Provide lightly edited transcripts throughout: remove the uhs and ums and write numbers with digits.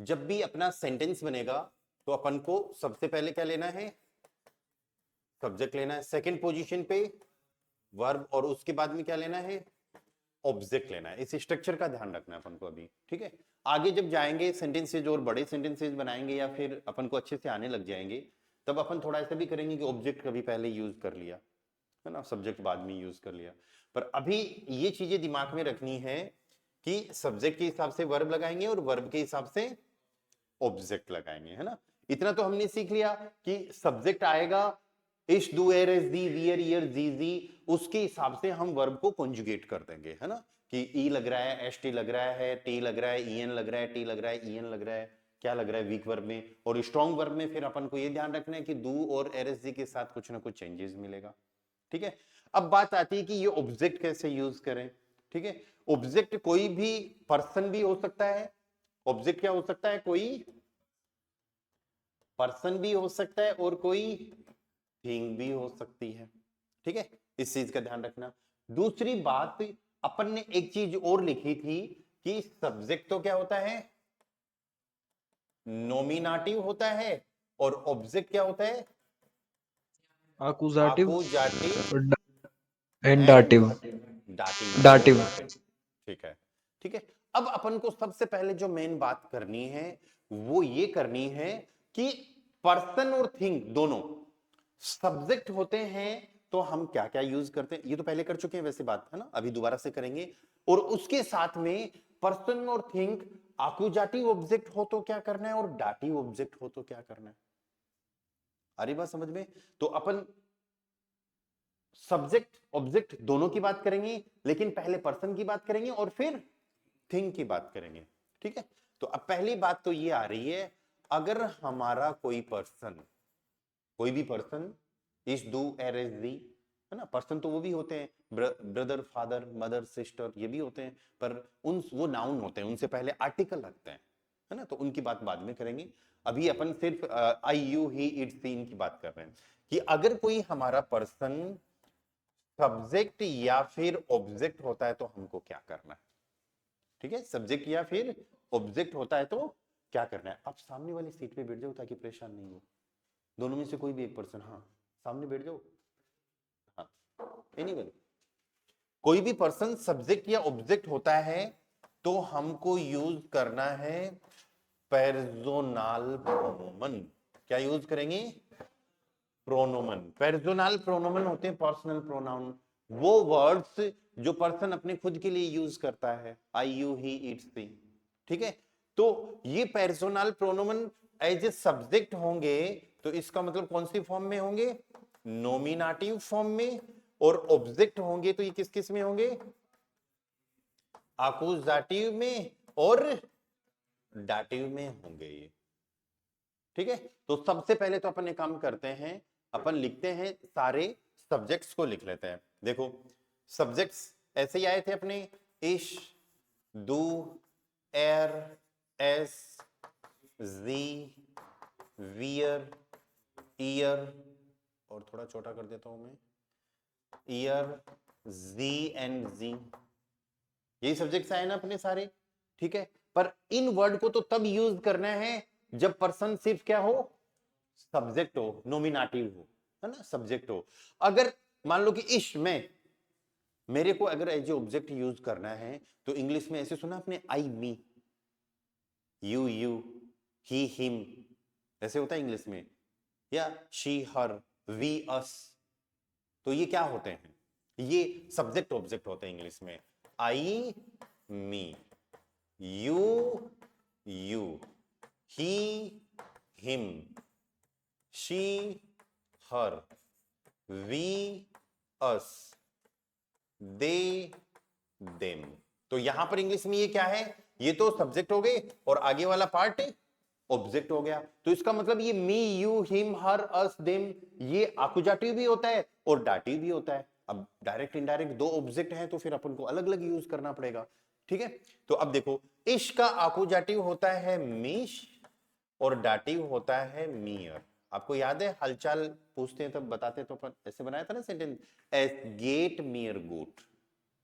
जब भी अपना सेंटेंस बनेगा तो अपन को सबसे पहले क्या लेना है, सब्जेक्ट लेना है, सेकंड पोजीशन पे वर्ब, और उसके बाद में क्या लेना है, ऑब्जेक्ट लेना है। इस स्ट्रक्चर का ध्यान रखना है अपन को अभी, ठीक है। आगे जब जाएंगे सेंटेंसेज और बड़े सेंटेंसेज बनाएंगे या फिर अपन को अच्छे से आने लग जाएंगे, तब अपन थोड़ा ऐसा भी करेंगे कि ऑब्जेक्ट कभी पहले यूज कर लिया है ना, सब्जेक्ट बाद में यूज कर लिया। पर अभी ये चीजें दिमाग में रखनी है कि सब्जेक्ट के हिसाब से वर्ब लगाएंगे और वर्ब के हिसाब से ऑब्जेक्ट लगाएंगे, है ना। इतना तो हमने सीख लिया कि सब्जेक्ट आएगा इश डू एर एस दी वियर ईयर जी जी, उसके हिसाब से हम वर्ब को कॉन्जुगेट कर देंगे, है ना, कि ई लग रहा है, एस टी लग रहा है, टी लग रहा है, ईएन लग रहा है, टी लग रहा है, ईएन लग रहा है, क्या लग रहा है वीक वर्ब में। और स्ट्रॉन्ग वर्ब में फिर अपन को ये ध्यान रखना है कि डू और एर एस दी के साथ कुछ ना कुछ चेंजेस मिलेगा, ठीक है। अब बात आती है कि ये ऑब्जेक्ट कैसे यूज करें, ठीक है। ऑब्जेक्ट कोई भी पर्सन भी हो सकता है, ऑब्जेक्ट क्या हो सकता है, कोई पर्सन भी हो सकता है और कोई थिंग भी हो सकती है, ठीक है। इस चीज का ध्यान रखना। दूसरी बात, अपन ने एक चीज और लिखी थी कि सब्जेक्ट तो क्या होता है, नोमिनेटिव होता है, और ऑब्जेक्ट क्या होता है, accusative आकुजाटिव and एंड dative. दाटिव दोनों Dative. होते हैं, ठीक है, ठीक है। अब अपन को सबसे पहले जो मेन बात करनी है वो ये करनी है कि पर्सन और थिंग दोनों सब्जेक्ट होते हैं तो हम क्या क्या यूज करते हैं, ये तो पहले कर चुके हैं वैसे बात, है ना, अभी दोबारा से करेंगे। और उसके साथ में पर्सन और थिंग आकुजाटिव ऑब्जेक्ट हो तो क्या करना है और डाटिव ऑब्जेक्ट हो तो क्या करना है, आ रही बात समझ में। तो अपन सब्जेक्ट ऑब्जेक्ट दोनों की बात करेंगे, लेकिन पहले पर्सन की बात करेंगे और फिर थिंग की बात करेंगे, ठीक है। तो अब पहली बात तो ये आ रही है, अगर हमारा कोई भी पर्सन इस डू एर एस दी, है ना, पर्सन तो वो भी होते हैं, ब्रदर फादर मदर सिस्टर ये भी होते हैं, पर उन वो नाउन होते हैं, उनसे पहले आर्टिकल लगते हैं, है ना, तो उनकी बात बाद में करेंगे। अभी अपन सिर्फ आई यू ही इट सी इनकी बात कर रहे हैं कि अगर कोई हमारा पर्सन सब्जेक्ट या फिर ऑब्जेक्ट होता है तो हमको क्या करना है, ठीक है। सब्जेक्ट या फिर ऑब्जेक्ट होता है तो क्या करना है। आप सामने वाली सीट पे बैठ जाओ ताकि परेशान नहीं हो, दोनों में से कोई भी एक पर्सन, हाँ सामने बैठ जाओ, हाँ एनीवन, कोई भी पर्सन सब्जेक्ट या ऑब्जेक्ट होता है तो हमको यूज करना है पर्सोनल प्रोनोमन। क्या यूज करेंगे, प्रोनोमन। पर्सोनल प्रोनोमन होते हैं पर्सनल प्रोनाउन, वो वर्ड्स जो पर्सन अपने खुद के लिए यूज करता है, आई यू ही इट्स दी, ठीक है। तो ये पर्सोनल प्रोनोमन एज ए सब्जेक्ट होंगे तो इसका मतलब कौन सी फॉर्म में होंगे, नोमिनेटिव फॉर्म में, और ऑब्जेक्ट होंगे तो ये किस किस में होंगे, आकुजाटिव में और डाटिव में होंगे ये, ठीक है। तो सबसे पहले तो अपन एक काम करते हैं, अपन लिखते हैं सारे सब्जेक्ट्स को लिख लेते हैं। देखो सब्जेक्ट्स ऐसे ही आए थे अपने, इश डू एर एस जी वियर ईयर, और थोड़ा छोटा कर देता हूं मैं, ईयर जी एंड जी, यही सब्जेक्ट्स आए ना अपने सारे, ठीक है। पर इन वर्ड को तो तब यूज करना है जब पर्सन सिर्फ क्या हो, सब्जेक्ट हो, नोमिनेटिव हो, है ना, सब्जेक्ट हो। अगर मान लो कि इश में मेरे को अगर एज ए ऑब्जेक्ट यूज करना है तो इंग्लिश में ऐसे सुना आपने, आई me, you you, he him, ऐसे होता है इंग्लिश में, या शी हर, वी अस, तो ये क्या होते हैं, ये सब्जेक्ट ऑब्जेक्ट होते हैं इंग्लिश में। I me, you you, he him, she her, we us, they them. तो यहां पर इंग्लिश में ये क्या है, ये तो सब्जेक्ट हो गए और आगे वाला पार्ट ऑब्जेक्ट हो गया। तो इसका मतलब ये me you him her us them ये आकुजाटिव भी होता है और डाटिव भी होता है। अब डायरेक्ट इनडायरेक्ट दो ऑब्जेक्ट हैं तो फिर अपन को अलग अलग यूज करना पड़ेगा, ठीक है। तो अब देखो इश का आकुजाटिव होता है मीश और डाटिव होता है मियर। आपको याद है हालचाल पूछते हैं तब बताते हैं, तो अपन ऐसे बनाया था ना सेंटेंस, एस गेट मियर गोट,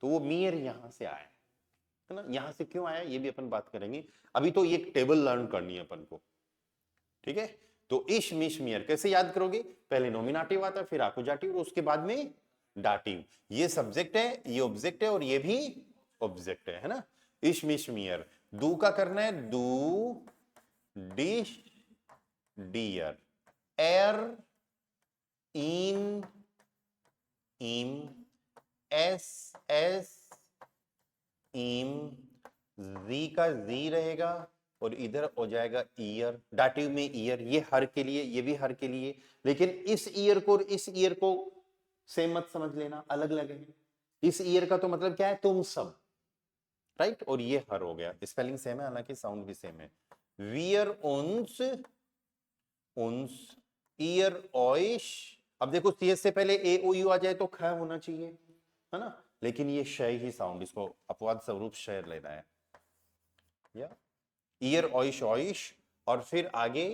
तो वो मियर यहां से आया, है ना। यहां से क्यों आया ये भी अपन बात करेंगे। अभी तो ये टेबल लर्न करनी है अपन को, ठीक है। तो इश मिश मियर कैसे याद करोगे, पहले नॉमिनेटिव आता है, फिर आकुजाटिव, उसके बाद में डाटिव। ये सब्जेक्ट है, ये ऑब्जेक्ट है, और ये भी ऑब्जेक्ट है ना। इश मिश मियर, दू का करना है दू डिश डियर, एर इन इम, एस एस इम, जी का जी रहेगा और इधर हो जाएगा ईयर, डाटिव में ईयर, ये हर के लिए, ये भी हर के लिए। लेकिन इस ईयर को और इस ईयर को सेम मत समझ लेना, अलग अलग है। इस ईयर का तो मतलब क्या है, तुम सब, राइट। और ये हर हो गया, स्पेलिंग सेम है, हालांकि साउंड भी सेम है। वियर उन्स उन्स, ईयर ऑइश। अब देखो सीएस से पहले ए ओ यू आ जाए तो ख होना चाहिए, है ना, लेकिन ये शय ही साउंड, इसको अपवाद स्वरूप शय लेना है। या ईयर ऑइश ऑइश, और फिर आगे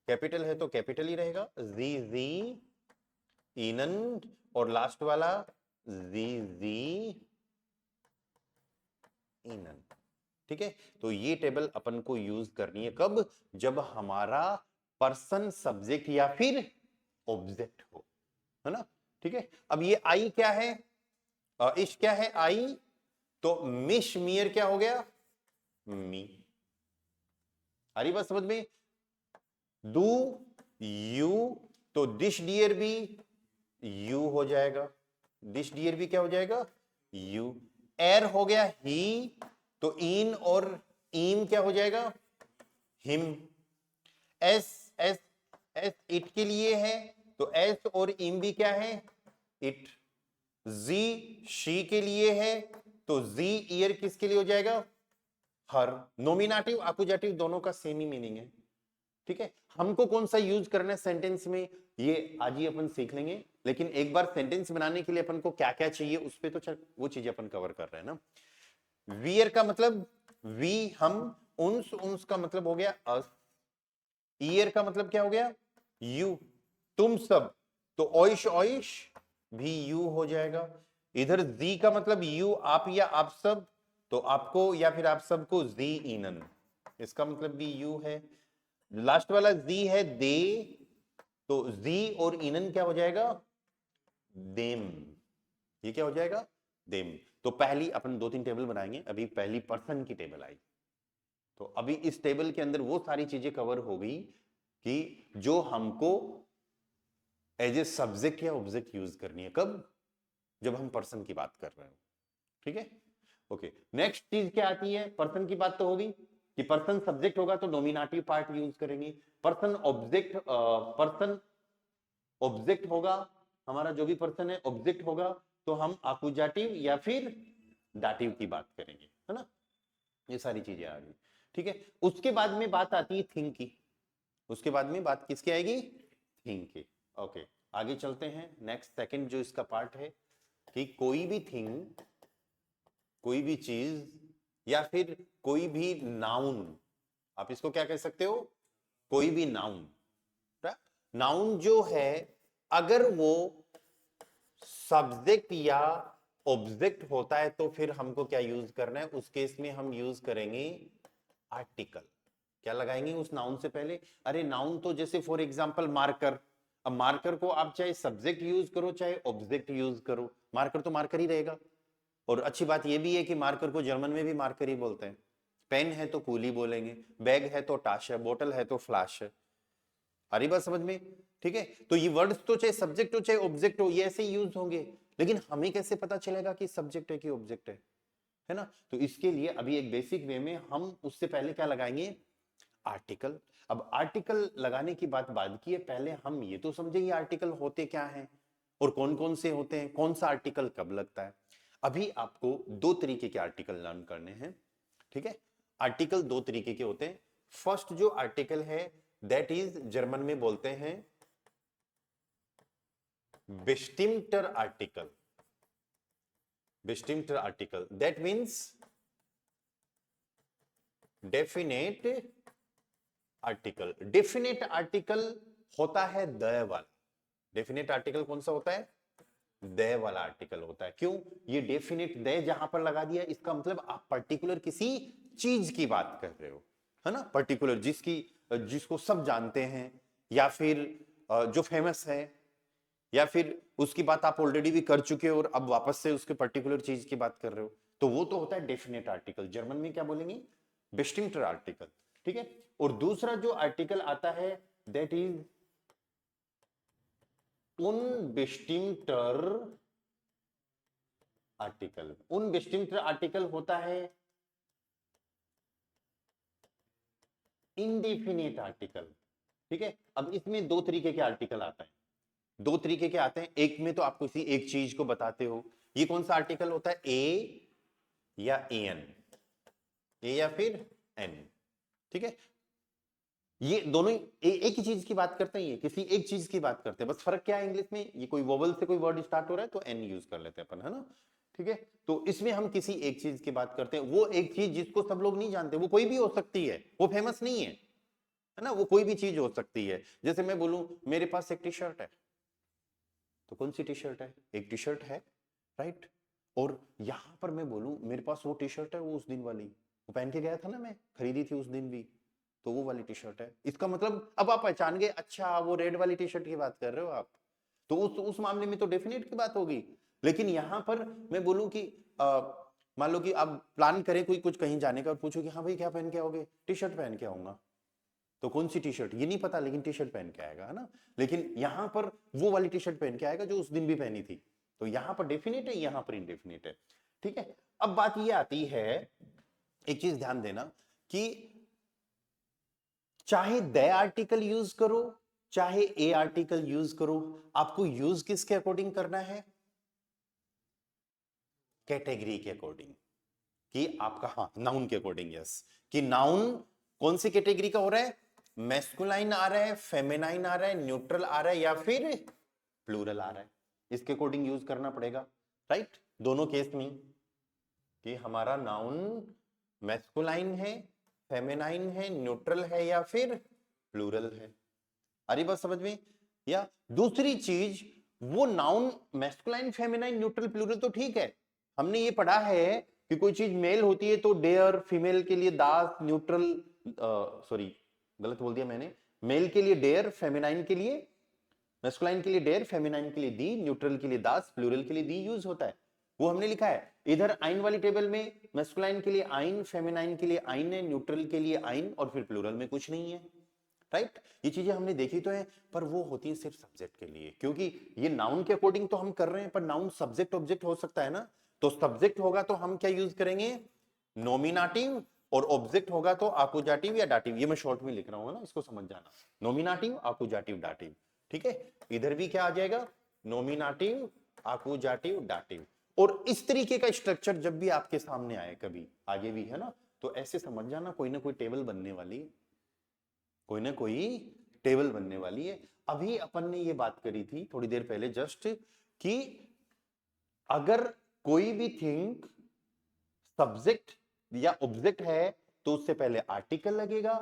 कैपिटल है तो कैपिटल ही रहेगा, जी जी इनन, और लास्ट वाला जी जी इनन, ठीक है। तो ये टेबल अपन को यूज करनी है कब, जब हमारा पर्सन सब्जेक्ट या फिर ऑब्जेक्ट हो, है ना, ठीक है। अब ये आई क्या है, इश क्या है आई, तो मिश मियर क्या हो गया, मी। आ रही बात समझ में, डू यू, तो डिश डियर भी यू हो जाएगा, डिश डियर भी क्या हो जाएगा, यू। एर हो गया ही, तो इन और ईम क्या हो जाएगा, him. S S S it के लिए है, तो एस और इम भी क्या है, इट। जी शी के लिए है, तो जी ईयर किसके लिए हो जाएगा, हर। नोमिनेटिव अकुजेटिव दोनों का सेम ही मीनिंग है, ठीक है। हमको कौन सा यूज करना है सेंटेंस में, ये आज ही अपन सीख लेंगे, लेकिन एक बार सेंटेंस बनाने के लिए अपन को क्या क्या चाहिए उस पे तो वो चीजें अपन कवर कर रहे हैं ना। वियर का मतलब वी हम, उन्स का मतलब हो गया अस, ईयर का मतलब क्या हो गया, यू, तुम सब, तो ऑइश ऑइश भी यू हो जाएगा। इधर जी का मतलब यू आप या आप सब, तो आपको या फिर आप सबको जी इनन, इसका मतलब भी यू है। लास्ट वाला जी है दे, तो जी और इनन क्या हो जाएगा, देम, ये क्या हो जाएगा, देम। तो पहली अपन दो तीन टेबल बनाएंगे, अभी पहली पर्सन की टेबल आई, तो अभी इस टेबल के अंदर वो सारी चीजें कवर हो गई कि जो हमको एज ए सब्जेक्ट या ऑब्जेक्ट यूज करनी है, कब, जब हम पर्सन की बात कर रहे हो, ठीक है। ओके, नेक्स्ट चीज क्या आती है, पर्सन की बात तो होगी कि पर्सन सब्जेक्ट होगा तो नॉमिनेटिव पार्ट यूज करेंगे। पर्सन ऑब्जेक्ट, पर्सन ऑब्जेक्ट होगा, हमारा जो भी पर्सन है ऑब्जेक्ट होगा, तो हम आकुजाटिव या फिर डाटिव की बात करेंगे, है ना। ये सारी चीजें आ गई, ठीक है। उसके बाद में बात आती है थिंग की, उसके बाद में बात किसकी आएगी, थिंग की। ओके, आगे चलते हैं। नेक्स्ट सेकंड जो इसका पार्ट है कि कोई भी थिंग, कोई भी चीज, या फिर कोई भी नाउन, आप इसको क्या कह सकते हो, कोई भी नाउन। नाउन जो है अगर वो सब्जेक्ट या ऑब्जेक्ट होता है तो फिर हमको क्या यूज करना है, उस केस में हम यूज करेंगे आर्टिकल। क्या लगाएंगे उस नाउन से पहले, अरे नाउन तो जैसे फॉर एग्जांपल मार्कर, अब मार्कर को आप चाहे सब्जेक्ट यूज करो चाहे ऑब्जेक्ट यूज करो, मार्कर तो मार्कर ही रहेगा। और अच्छी बात यह भी है कि मार्कर को जर्मन में भी मार्कर ही बोलते हैं। पेन है तो कूली बोलेंगे, बैग है तो टाश है, बोतल है तो फ्लैश है। आ रही बात समझ में, ठीक है। तो ये वर्ड्स तो चाहे सब्जेक्ट हो चाहे ऑब्जेक्ट हो, ये ऐसे ही यूज होंगे, लेकिन हमें कैसे पता चलेगा कि सब्जेक्ट है कि ऑब्जेक्ट है ना। तो इसके लिए अभी एक बेसिक वे में हम उससे पहले क्या लगाएंगे, आर्टिकल। अब आर्टिकल लगाने की बात बाद की है, पहले हम ये तो समझे ये आर्टिकल होते क्या हैं और कौन कौन से होते हैं, कौन सा आर्टिकल कब लगता है। अभी आपको दो तरीके के आर्टिकल लर्न करने हैं, ठीक है। आर्टिकल दो तरीके के होते हैं। फर्स्ट जो आर्टिकल है दैट इज जर्मन में बोलते हैं बेस्टिम्टर आर्टिकल। बेस्टिम्टर article that means definite article. Definite article होता है द वाला। डेफिनेट आर्टिकल कौन सा होता है, दे वाला आर्टिकल होता है। क्यों? ये डेफिनेट दे जहां पर लगा दिया, इसका मतलब आप पर्टिकुलर किसी चीज की बात कर रहे हो, है ना, पर्टिकुलर जिसको सब जानते हैं, या फिर जो फेमस है, या फिर उसकी बात आप ऑलरेडी भी कर चुके हो और अब वापस से उसके पर्टिकुलर चीज की बात कर रहे हो, तो वो तो होता है डेफिनेट आर्टिकल। जर्मन में क्या बोलेंगे? बेस्टिम्टर आर्टिकल। ठीक है। और दूसरा जो आर्टिकल आता है दैट इज उनबेस्टिम्टर आर्टिकल। उनबेस्टिम्टर आर्टिकल होता है इंडेफिनिट आर्टिकल। ठीक है। अब इसमें दो तरीके के आर्टिकल आता है, दो तरीके के आते हैं। एक में तो आप किसी एक चीज को बताते हो, ये कौन सा आर्टिकल होता है? ए या एन, ए या फिर एन। ठीक है। ये दोनों एक ही चीज की बात करते हैं, ये किसी एक चीज की बात करते हैं। बस फर्क क्या है इंग्लिश में, ये कोई वोवल से कोई वर्ड स्टार्ट हो रहा है तो एन यूज कर लेते हैं अपन, है ना। ठीक है। तो इसमें हम किसी एक चीज की बात करते हैं, वो एक चीज जिसको सब लोग नहीं जानते, वो कोई भी हो सकती है, वो फेमस नहीं है ना, वो कोई भी चीज हो सकती है। जैसे मैं बोलूं मेरे पास एक टी शर्ट है, तो कौन सी टी शर्ट है? एक टी शर्ट है, राइट। और यहां पर मैं बोलूं मेरे पास वो टी शर्ट है, वो उस दिन वाली, वो पहन के गया था ना, मैं खरीदी थी उस दिन भी, तो वो वाली टी शर्ट है। इसका मतलब अब आप पहचान गए, अच्छा वो रेड वाली टी शर्ट की बात कर रहे हो आप, तो उस मामले में तो डेफिनेट की बात होगी। लेकिन यहां पर मैं बोलूं कि मान लो कि आप प्लान करें कोई कुछ कहीं जाने का, और पूछो कि हाँ भाई क्या पहन के आओगे? टी शर्ट पहन के आऊंगा। तो कौन सी टी शर्ट ये नहीं पता, लेकिन टी शर्ट पहन के आएगा, है ना। लेकिन यहां पर वो वाली टी शर्ट पहन के आएगा जो उस दिन भी पहनी थी। तो यहां पर डेफिनेट है, यहां पर इनडेफिनेट है। ठीक है। अब बात ये आती है, एक चीज ध्यान देना कि चाहे द आर्टिकल यूज करो, चाहे ए आर्टिकल यूज करो, आपको यूज किसके अकॉर्डिंग करना है? कैटेगरी के अकॉर्डिंग। कि आपका, हाँ, नाउन के अकॉर्डिंग, यस, कि नाउन कौन सी कैटेगरी का हो रहा है? मैस्कुलाइन आ रहा है, फेमिनाइन आ रहा है, न्यूट्रल आ रहा है, या फिर प्लूरल आ रहा है, इसके अकॉर्डिंग यूज करना पड़ेगा, राइट। दोनों केस में कि हमारा नाउन मैस्कुलाइन है, फेमिनाइन है, न्यूट्रल है, या फिर प्लूरल है। अरे बस समझ में। या दूसरी चीज, वो noun masculine, feminine, neutral, plural तो ठीक है, हमने ये पढ़ा है कि कोई चीज मेल होती है तो डेयर, फीमेल के लिए दास, न्यूट्रल, सॉरी गलत बोल दिया मैंने, मेल के लिए डेयर, फेमिनाइन के लिए, मैस्कुलाइन के लिए डेयर, फेमिनाइन के लिए दी, न्यूट्रल के लिए दास, प्लूरल के लिए दी यूज होता है। वो हमने लिखा है। इधर आइन वाली टेबल में मैस्कुलाइन के लिए आइन, फेमिनाइन के लिए आइन है, न्यूट्रल के लिए आइन, और फिर प्लूरल में कुछ नहीं है, राइट। ये चीजें हमने देखी तो है, पर वो होती है सिर्फ सब्जेक्ट के लिए, क्योंकि ये नाउन के अकॉर्डिंग तो हम कर रहे हैं, पर नाउन सब्जेक्ट ऑब्जेक्ट हो सकता है ना। तो सब्जेक्ट होगा तो हम क्या यूज करेंगे? नोमिनाटिव, और ऑब्जेक्ट होगा तो आकुजाटिव या डाटिव। ये मैं शॉर्ट में लिख रहा हूं ना, इसको समझ जाना। नोमिनाटिव, आकुजाटिव, डाटिव। ठीक है। इधर भी क्या आ जाएगा? नोमिनाटिव, आकुजाटिव, डाटिव। और इस तरीके का स्ट्रक्चर जब भी आपके सामने आए, कभी आगे भी, है ना, तो ऐसे समझ जाना कोई ना कोई टेबल बनने वाली है, कोई ना कोई टेबल बनने वाली है। अभी अपन ने ये बात करी थी थोड़ी देर पहले जस्ट, कि अगर कोई भी थिंग सब्जेक्ट या ऑब्जेक्ट है तो उससे पहले आर्टिकल लगेगा,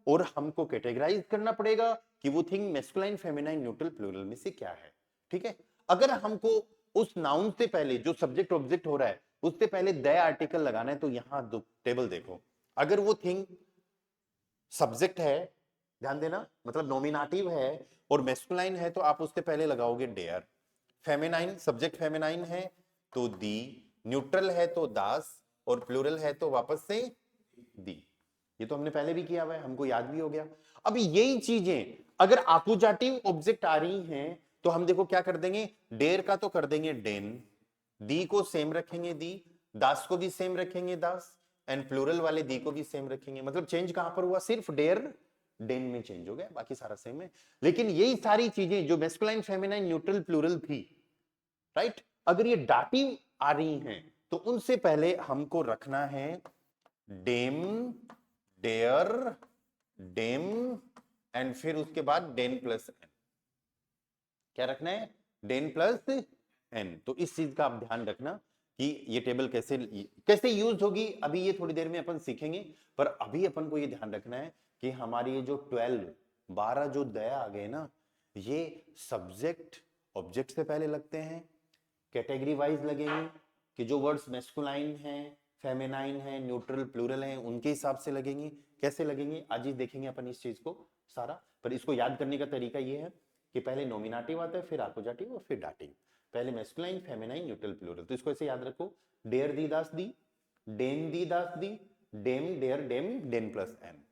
और हमको कैटेगराइज करना पड़ेगा कि वो thing masculine, feminine, neutral, plural में से क्या है। ठीक है। अगर हमको उस नाउन से पहले जो सब्जेक्ट ऑब्जेक्ट हो रहा है उससे पहले द आर्टिकल लगाना है, तो यहां टेबल देखो। अगर वो थिंग सब्जेक्ट है, ध्यान देना, मतलब नॉमिनेटिव है और मैस्कुलाइन है, तो आप उससे पहले लगाओगे डेयर। फेमिनाइन, सब्जेक्ट फेमिनाइन है तो दी, न्यूट्रल है तो दास, और प्लूरल है तो वापस से दी। ये तो हमने पहले भी किया हुआ है, हमको याद भी हो गया। अब यही चीजें अगर आकुजाटिव ऑब्जेक्ट आ रही हैं तो हम देखो क्या कर देंगे, डेयर का तो कर देंगे डेन, दी को सेम रखेंगे दी, दास को भी सेम रखेंगे दास, एंड प्लूरल वाले दी को भी सेम रखेंगे। मतलब चेंज कहां पर हुआ? सिर्फ डेयर डेन में चेंज हो गया, बाकी सारा सेम है। लेकिन यही सारी चीजें जो मैस्कुलाइन, फेमिनाइन, न्यूट्रल, प्लूरल थी, राइट, अगर ये डाटिव आ रही हैं तो उनसे पहले हमको रखना है डेम, डेयर, डेम, एंड फिर उसके बाद डेन प्लस एन। क्या रखना है? डेन प्लस एन। तो इस चीज का आप ध्यान रखना कि ये टेबल कैसे कैसे यूज होगी, अभी ये थोड़ी देर में अपन सीखेंगे। पर अभी अपन को ये ध्यान रखना है कि हमारी ये जो 12 जो दया आ गए ना, ये सब्जेक्ट ऑब्जेक्ट से पहले लगते हैं, कैटेगरी वाइज लगेंगे कि जो वर्ड्स मैस्कुलाइन हैं, फेमिनाइन हैं, न्यूट्रल, प्लूरल हैं, उनके हिसाब से लगेंगे। कैसे लगेंगे आज ही देखेंगे अपन इस चीज को सारा। पर इसको याद करने का तरीका ये है कि पहले नॉमिनेटिव आता है, फिर आकुजाटिव और फिर डाटिव। पहले मैस्कुलाइन, फेमिनाइन, न्यूट्रल, प्लूरल। तो इसको ऐसे याद रखो, डेयर दी दास दी, डेन दी दास दी, डेम डेयर डेम, डेन प्लस एन।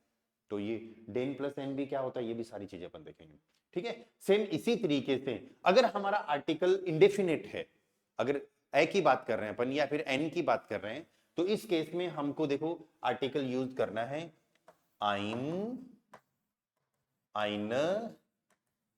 तो ये डेन प्लस एन भी क्या होता है, ये भी सारी चीजें अपन देखेंगे। ठीक है, सेम इसी तरीके से अगर हमारा आर्टिकल इंडेफिनिट है, अगर ए की बात कर रहे हैं अपन या फिर एन की बात कर रहे हैं, तो इस केस में हमको देखो आर्टिकल यूज करना है आइन, आइन,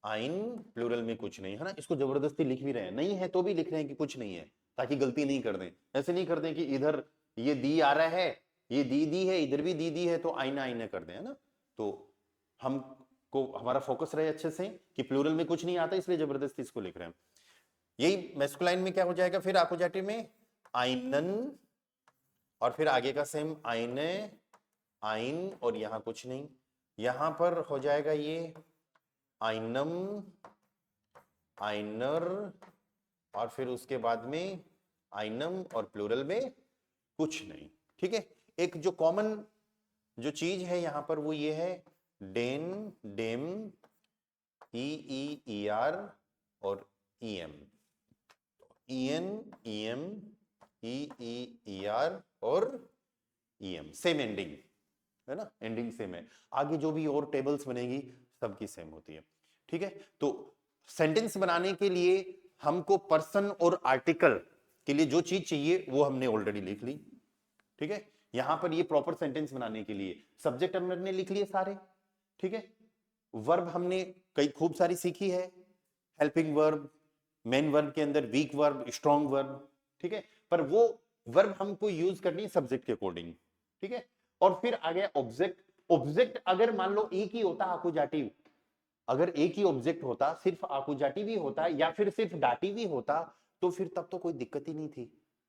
आइन, प्लूरल में कुछ नहीं है ना। इसको जबरदस्ती लिख भी रहे हैं, नहीं है तो भी लिख रहे हैं कि कुछ नहीं है, ताकि गलती नहीं कर दें। ऐसे नहीं कर दें कि इधर ये दी आ रहा है, ये दी है, इधर भी दी है, तो आईना आईना कर दें, है ना। तो हमको हमारा फोकस रहे अच्छे से कि प्लूरल में कुछ नहीं आता, इसलिए जबरदस्ती इसको लिख रहे हैं। यही मैस्कुलाइन में क्या हो जाएगा फिर आकुजाटिव में, आइनन, और फिर आगे का सेम आइने, आइन, और यहां कुछ नहीं, यहां पर हो जाएगा ये आइनम, आइनर, और फिर उसके बाद में आइनम, और प्लूरल में कुछ नहीं। ठीक है, एक जो कॉमन जो चीज है यहां पर वो ये है डेन, डेम, ई आर और E M, EN, EM, ER और EM, सेम एंडिंग है ना, एंडिंग सेम है। आगे जो भी और टेबल्स बनेगी सबकी सेम होती है। ठीक है, तो सेंटेंस बनाने के लिए हमको पर्सन और आर्टिकल के लिए जो चीज चाहिए वो हमने ऑलरेडी लिख ली। ठीक है, यहां पर ये प्रॉपर सेंटेंस बनाने के लिए सब्जेक्ट हमने लिख लिए सारे। ठीक है, वर्ब हमने कई खूब सारी सीखी है, हेल्पिंग वर्ब, मेन वर्ब के अंदर वीक वर्ब, स्ट्रॉन्ग वर्ब। ठीक है, पर वो वर्ब हमको यूज करनी है सब्जेक्ट के अकॉर्डिंग। ठीक है, और फिर आ गया ऑब्जेक्ट। ऑब्जेक्ट अगर मान लो एक ही होता आकुजाटिव, अगर एक ही ऑब्जेक्ट होता, सिर्फ आकुजाटिव ही होता या फिर सिर्फ डाटिव ही होता, तो फिर तब तो कोई दिक्कत ही नहीं थी।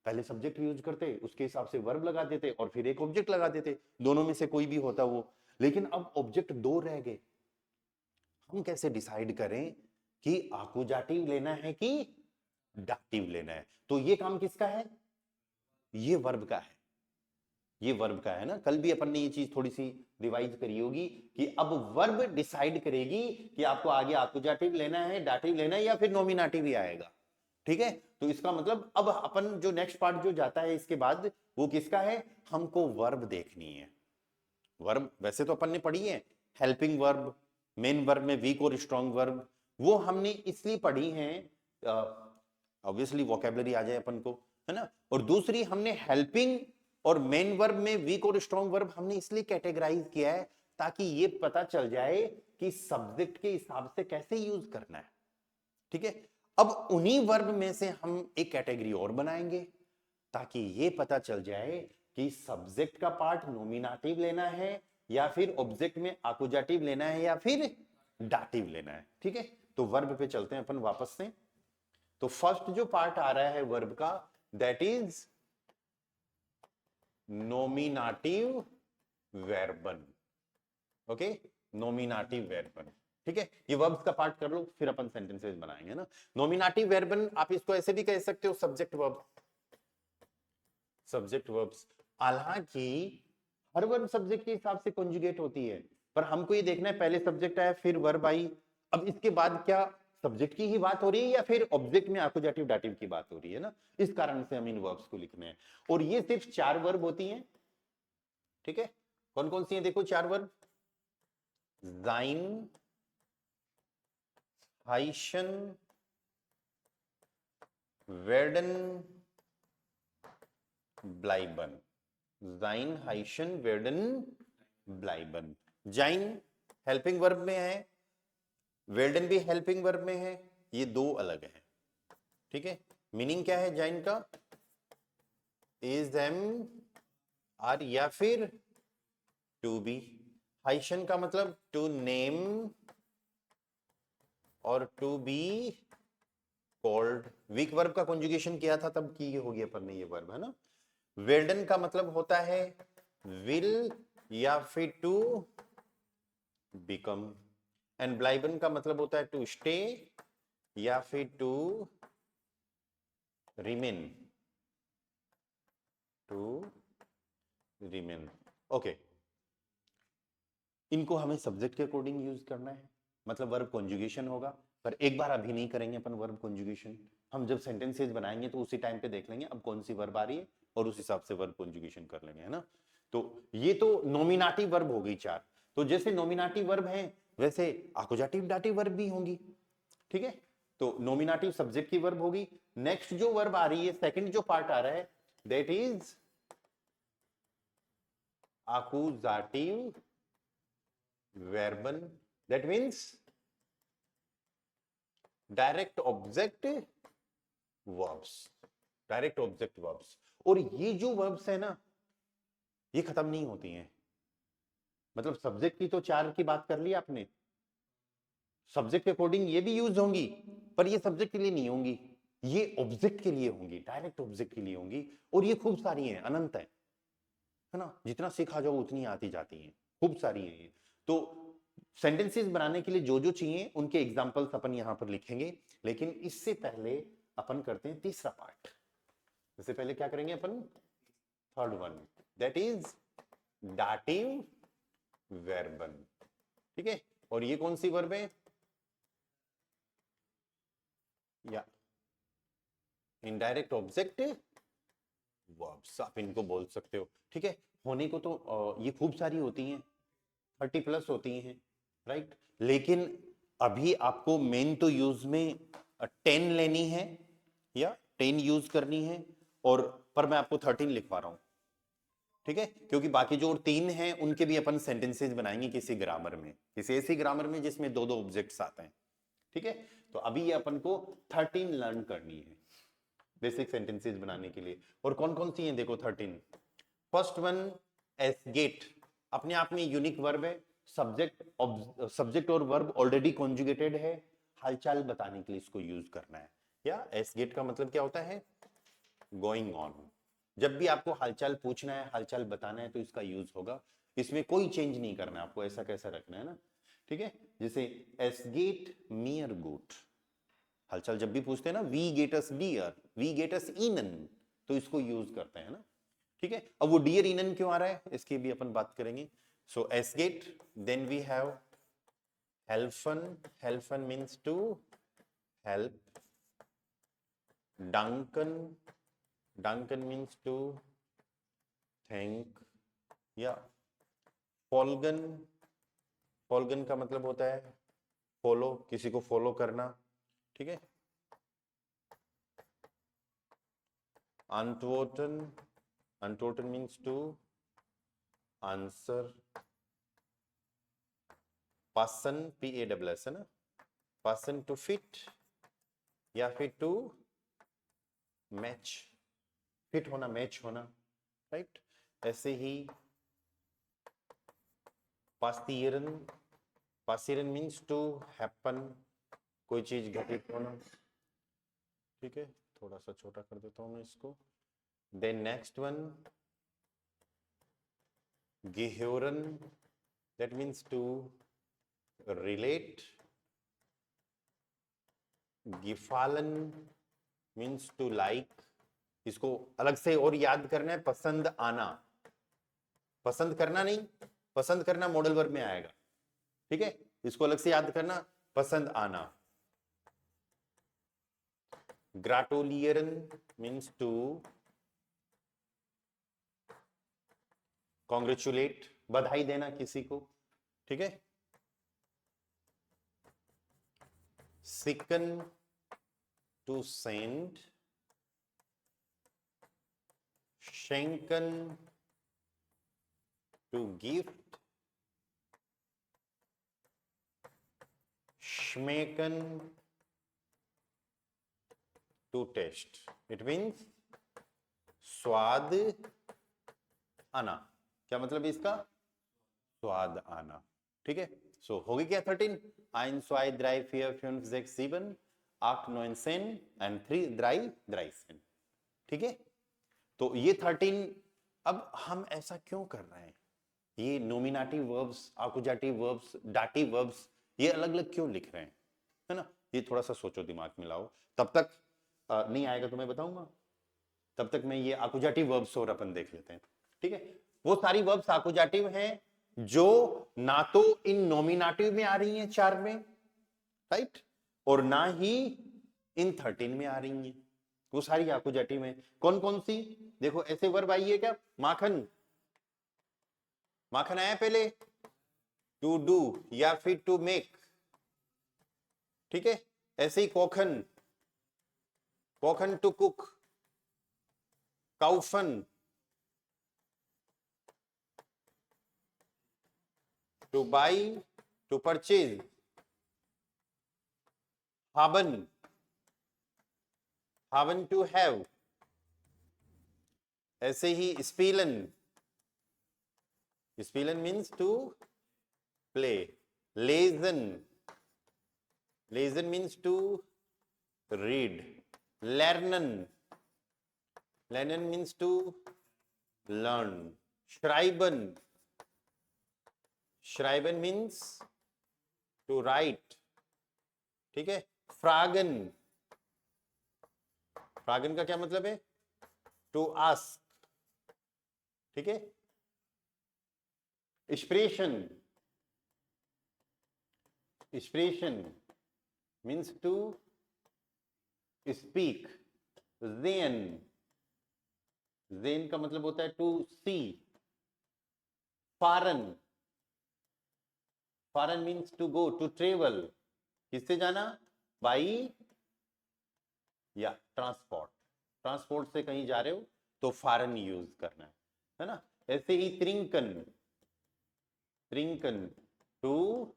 पहले सब्जेक्ट यूज करते, उसके हिसाब से वर्ब लगा देते और फिर एक ऑब्जेक्ट लगा देते, दोनों में से कोई भी होता वो। लेकिन अब ऑब्जेक्ट दो रह गए, हम कैसे डिसाइड करें कि आकुजाटिव लेना है कि डाटिव लेना है। तो ये काम किसका है, ये वर्ब का है, ये वर्ब का है ना। कल भी अपन ने ये चीज थोड़ी सी रिवाइज करी होगी कि अब वर्ब डिसाइड करेगी कि आपको आगे आकुजाटिव लेना है, डाटिव लेना है, या फिर नॉमिनेटिव ही आएगा। ठीक है, तो इसका मतलब अब अपन जो नेक्स्ट पार्ट जो जाता है इसके बाद वो किसका है, हमको वर्ब देखनी है। वर्ब वैसे तो अपन ने पढ़ी है, हेल्पिंग वर्ब, मेन वर्ब में वीक और स्ट्रॉन्ग वर्ब, वो हमने इसलिए पढ़ी है ऑब्वियसली वोकैबुलरी आ जाए अपन को, है ना। और दूसरी हमने हेल्पिंग और मेन वर्ब में वीक और स्ट्रॉन्ग वर्ब हमने इसलिए कैटेगराइज किया है ताकि ये पता चल जाए कि सब्जेक्ट के हिसाब से कैसे यूज करना है। ठीक है, अब उन्हीं वर्ब में से हम एक कैटेगरी और बनाएंगे ताकि ये पता चल जाए कि सब्जेक्ट का पार्ट नॉमिनेटिव लेना है या फिर ऑब्जेक्ट में आकुजाटिव लेना है या फिर डाटिव लेना है। ठीक है, तो वर्ब पे चलते हैं अपन वापस से। तो फर्स्ट जो पार्ट आ रहा है वर्ब का, दैट इज नॉमिनेटिव वर्बन। ओके, नॉमिनेटिव वर्बन। ठीक है, ये वर्ब्स का पार्ट कर लो, फिर अपन सेंटेंसेस बनाएंगे ना। नॉमिनेटिव वर्बन आप इसको ऐसे भी कह सकते हो, सब्जेक्ट वर्ब, सब्जेक्ट वर्ब्स। हालांकि हर वर्ब सब्जेक्ट के हिसाब से कॉन्जुगेट होती है, पर हमको ये देखना है पहले सब्जेक्ट आया फिर वर्ब आई, अब इसके बाद क्या सब्जेक्ट की ही बात हो रही है या फिर ऑब्जेक्ट में आकुजाटिव डाटिव की बात हो रही है ना। इस कारण से हम इन वर्ब्स को लिखने हैं, और ये सिर्फ 4 वर्ब होती हैं। ठीक है, कौन कौन सी हैं देखो 4 verb, sein, heißen, werden, bleiben, sein, heißen, werden, bleiben। sein helping verb में है, वेल्डन भी हेल्पिंग वर्ब में है, ये दो अलग हैं। ठीक है, मीनिंग क्या है जाइन का, इज, एम, आर या फिर टू बी। हाइशन का मतलब टू नेम और to be called. Weak verb का कॉन्जुगेशन किया था तब की होगी अपन ने ये वर्ब, है ना। वेल्डन का मतलब होता है विल या फिर टू बिकम, एंड ब्लाइबन का मतलब होता है टू स्टे या फिर to remain, to remain. Okay, इनको हमें सब्जेक्ट के अकॉर्डिंग यूज करना है, मतलब वर्ब कॉन्जुगेशन होगा, पर एक बार अभी नहीं करेंगे अपन वर्ब कॉन्जुगेशन। हम जब सेंटेंसेस बनाएंगे तो उसी टाइम पे देख लेंगे अब कौन सी वर्ब आ रही है और उस हिसाब से वर्ब कॉन्जुगेशन कर लेंगे, है ना। तो ये तो नॉमिनेटिव वर्ब हो गई 4। तो जैसे नॉमिनेटिव वर्ब है वैसे आकुजाटिव डाटिव वर्ब भी होंगी, ठीक है। तो नॉमिनेटिव सब्जेक्ट की वर्ब होगी। नेक्स्ट जो वर्ब आ रही है, सेकंड जो पार्ट आ रहा है, that is accusative verbal, that means direct object verbs, direct object verbs। और ये जो verbs है ना, ये खत्म नहीं होती हैं। मतलब सब्जेक्ट की तो 4 की बात कर ली आपने, सब्जेक्ट के अकॉर्डिंग ये भी यूज होंगी, पर ये सब्जेक्ट के लिए नहीं होंगी, ये ऑब्जेक्ट के लिए होंगी, डायरेक्ट ऑब्जेक्ट के लिए होंगी। और ये खूब सारी हैं, अनंत है ना, जितना सीखा जाओ उतनी आती जाती हैं, खूब सारी हैं ये। तो सेंटेंसेस बनाने के लिए जो जो चाहिए उनके एग्जांपल्स अपन यहां पर लिखेंगे, लेकिन इससे पहले अपन करते हैं तीसरा पार्ट। इससे पहले क्या करेंगे अपन, third one, that is dative वर्बल, ठीक है। और ये कौन सी वर्ब है, या इनडायरेक्ट ऑब्जेक्ट वर्ब्स आप इनको बोल सकते हो, ठीक है। होने को तो ये खूब सारी होती हैं, 30+ होती हैं, राइट। लेकिन अभी आपको मेन तो यूज में 10 लेनी है या 10 यूज करनी है, और पर मैं आपको 13 लिखवा रहा हूं, ठीक है। क्योंकि बाकी जो 3 हैं उनके भी अपन सेंटेंसेस बनाएंगे किसी ग्रामर में, किसी ऐसी ग्रामर में जिसमें 2-2 ऑब्जेक्ट्स आते हैं, ठीक है। तो अभी ये अपन को 13 लर्न करनी है बेसिक सेंटेंसेस बनाने के लिए। और कौन कौन सी हैं देखो 13। फर्स्ट वन, एसगेट, अपने आप में यूनिक वर्ब है, सब्जेक्ट और वर्ब ऑलरेडी कॉन्जुगेटेड है, हालचाल बताने के लिए इसको यूज करना है। या एसगेट का मतलब क्या होता है, गोइंग ऑन। जब भी आपको हालचाल पूछना है, हालचाल बताना है, तो इसका यूज होगा। इसमें कोई चेंज नहीं करना है आपको, ऐसा कैसा रखना है ना, ठीक है। जैसे एसगेट मियर गुट, हालचाल जब भी पूछते हैं ना, वी गेट अस डियर, वी गेट अस इनन, तो इसको यूज करते हैं ना, ठीक है। अब वो डियर इनन क्यों आ रहा है इसकी भी अपन बात करेंगे। सो एसगेट, देन वी हैव हेल्फन, हेल्फन मींस टू हेल्प, डंकन, डंकन मींस टू थैंक, या फॉल्गन, फॉल्गन का मतलब होता है फॉलो, किसी को फॉलो करना, ठीक है। Antworten, antworten means to answer, passen, P-A-S-S है ना, passen to fit, या फिर to match, फिट होना, मैच होना, राइट। ऐसे ही passieren, passieren means to happen, कोई चीज घटित होना, ठीक है। थोड़ा सा छोटा कर देता हूं मैं इसको। Then next one, gehören, that means to relate, gefallen means to like, इसको अलग से और याद करना है, पसंद आना, पसंद करना नहीं, पसंद करना मॉडल वर्ब में आएगा, ठीक है। इसको अलग से याद करना, पसंद आना। ग्राटोलियरन मीन्स टू कॉन्ग्रेचुलेट, बधाई देना किसी को, ठीक है। सिकन, टू सेंड, शेंकन, to gift, schmecken, to taste, it means स्वाद आना। क्या मतलब इसका, स्वाद आना, ठीक है। सो हो गई क्या 13, 1 2 3 4 5 6 7 8 9 10 एंड 3 3 10, ठीक है। तो ये 13। अब हम ऐसा क्यों कर रहे हैं, ये नोमिनेटिव वर्ब्स, आकुजाटिव वर्ब्स, डाटिव वर्ब्स ये अलग अलग क्यों लिख रहे हैं, है ना। ये थोड़ा सा सोचो, दिमाग में लाओ। तब तक नहीं आएगा तो मैं बताऊंगा, तब तक मैं ये आकुजाटिव वर्ब्स और अपन देख लेते हैं। ठीक है, वो सारी वर्ब्स आकुजाटिव हैं जो ना तो इन नॉमिनेटिव में आ रही हैं 4 में, राइट, और ना ही इन 13 में आ रही हैं, वो सारी आकुजाटिव में। कौन कौन सी? देखो ऐसे वर्ब आई है क्या, माखन, माखन आया पहले, टू डू या फिर टू मेक, ठीक है। ऐसे ही कोखन, कोखन टू कुक, काउफन टू बाई, टू परचेज, हाबन, हावन टू हैव, ऐसे ही स्पीलन, स्पीलन मीन्स टू प्ले, लेजन, लेजन मीन्स टू रीड, लर्नन, लर्नन मीन्स टू लर्न, श्राइबन, श्राइबन मीन्स टू राइट, ठीक है। फ्रागन, फ्रागन का क्या मतलब है? टू आस्क, ठीक है। एक्सप्रेशन, एक्सप्रेशन मीन्स टू स्पीक, ज़ेन, ज़ेन का मतलब होता है टू सी, फॉरेन, फॉरेन means to go, to travel, किससे जाना? बाई या ट्रांसपोर्ट, ट्रांसपोर्ट से कहीं जा रहे हो तो फॉरेन यूज करना है ना। ऐसे ही त्रिंकन, त्रिंकन टू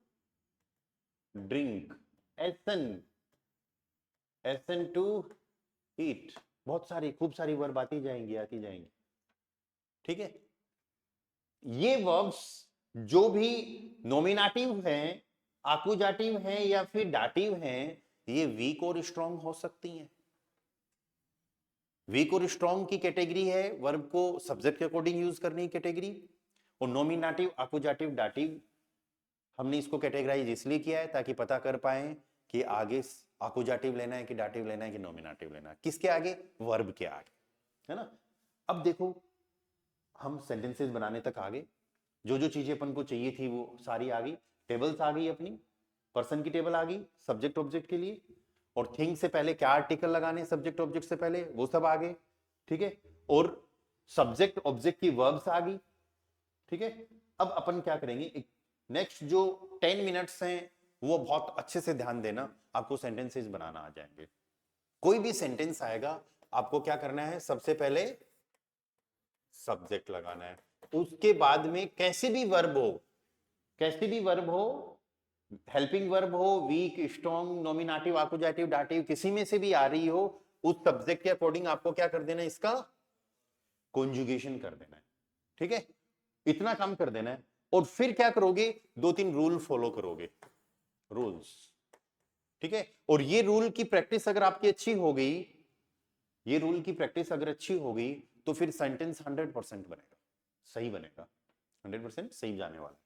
ड्रिंक, एसन, एसन टू ईट, बहुत सारी खूब सारी वर्ब आती जाएंगी, आती जाएंगी, ठीक है। ये वर्ब्स जो भी नॉमिनेटिव हैं, आकुजाटिव हैं या फिर डाटिव हैं, ये वीक और स्ट्रॉन्ग हो सकती हैं। वीक और स्ट्रॉन्ग की कैटेगरी है वर्ब को सब्जेक्ट के अकॉर्डिंग यूज करने की कैटेगरी, और नॉमिनेटिव, आकुजाटिव, डाटिव हमने इसको कैटेगराइज इसलिए किया है ताकि पता कर पाए कि आगे आकुजाटिव लेना है कि डाटिव लेना है कि नॉमिनेटिव लेना है, किसके आगे? वर्ब के आगे, है ना। अब देखो हम सेंटेंसेस बनाने तक आ गए, जो जो चीजें अपन को चाहिए थी वो सारी आ गई, टेबल्स आ गई अपनी, पर्सन की टेबल आ गई सब्जेक्ट ऑब्जेक्ट के लिए, और थिंग से पहले क्या आर्टिकल लगाने सब्जेक्ट ऑब्जेक्ट से पहले वो सब आ गए, ठीक है। और सब्जेक्ट ऑब्जेक्ट की वर्ब्स आ गई, ठीक है। अब अपन क्या करेंगे, नेक्स्ट जो 10 मिनट्स हैं वो बहुत अच्छे से ध्यान देना, आपको सेंटेंसेस बनाना आ जाएंगे। कोई भी सेंटेंस आएगा आपको क्या करना है, सबसे पहले सब्जेक्ट लगाना है, उसके बाद में कैसे भी वर्ब हो, कैसे भी वर्ब हो, हेल्पिंग वर्ब हो, वीक, स्ट्रॉन्ग, नॉमिनेटिव, आकुजाटिव, डाटिव, किसी में से भी आ रही हो, उस सब्जेक्ट के अकॉर्डिंग आपको क्या कर देना है, इसका कॉन्जुगेशन कर देना है, ठीक है। इतना काम कर देना है, और फिर क्या करोगे, 2-3 रूल फॉलो करोगे, रूल्स, ठीक है। और ये रूल की प्रैक्टिस अगर आपकी अच्छी हो गई, ये रूल की प्रैक्टिस अगर अच्छी हो गई, तो फिर सेंटेंस 100% बनेगा, सही बनेगा, 100% सही जाने वाला।